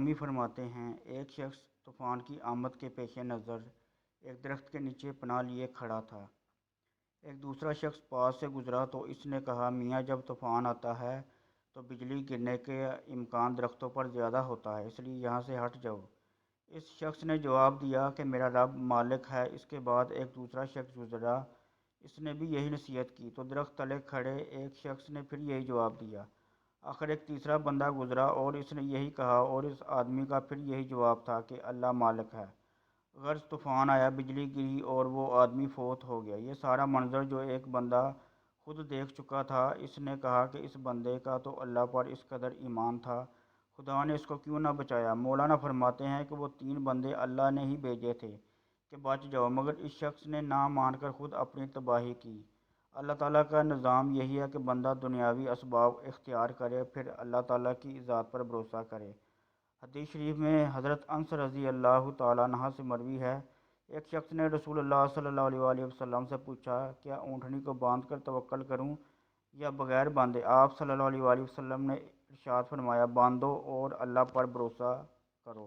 آدمی فرماتے ہیں ایک شخص طوفان کی آمد کے پیش نظر ایک درخت کے نیچے پناہ لیے کھڑا تھا۔ ایک دوسرا شخص پاس سے گزرا تو اس نے کہا میاں جب طوفان آتا ہے تو بجلی گرنے کے امکان درختوں پر زیادہ ہوتا ہے، اس لیے یہاں سے ہٹ جاؤ۔ اس شخص نے جواب دیا کہ میرا رب مالک ہے۔ اس کے بعد ایک دوسرا شخص گزرا، اس نے بھی یہی نصیحت کی تو درخت تلے کھڑے ایک شخص نے پھر یہی جواب دیا۔ آخر ایک تیسرا بندہ گزرا اور اس نے یہی کہا اور اس آدمی کا پھر یہی جواب تھا کہ اللہ مالک ہے۔ غرض طوفان آیا، بجلی گری اور وہ آدمی فوت ہو گیا۔ یہ سارا منظر جو ایک بندہ خود دیکھ چکا تھا، اس نے کہا کہ اس بندے کا تو اللہ پر اس قدر ایمان تھا، خدا نے اس کو کیوں نہ بچایا۔ مولانا فرماتے ہیں کہ وہ 3 بندے اللہ نے ہی بھیجے تھے کہ بچ جاؤ، مگر اس شخص نے نہ مان کر خود اپنی تباہی کی۔ اللہ تعالیٰ کا نظام یہی ہے کہ بندہ دنیاوی اسباب اختیار کرے پھر اللہ تعالیٰ کی ذات پر بھروسہ کرے۔ حدیث شریف میں حضرت انس رضی اللہ تعالیٰ عنہ سے مروی ہے، ایک شخص نے رسول اللہ صلی اللہ علیہ وآلہ وسلم سے پوچھا کیا اونٹنی کو باندھ کر توکل کروں یا بغیر باندھے؟ آپ صلی اللہ علیہ وآلہ وسلم نے ارشاد فرمایا باندھو اور اللہ پر بھروسہ کرو۔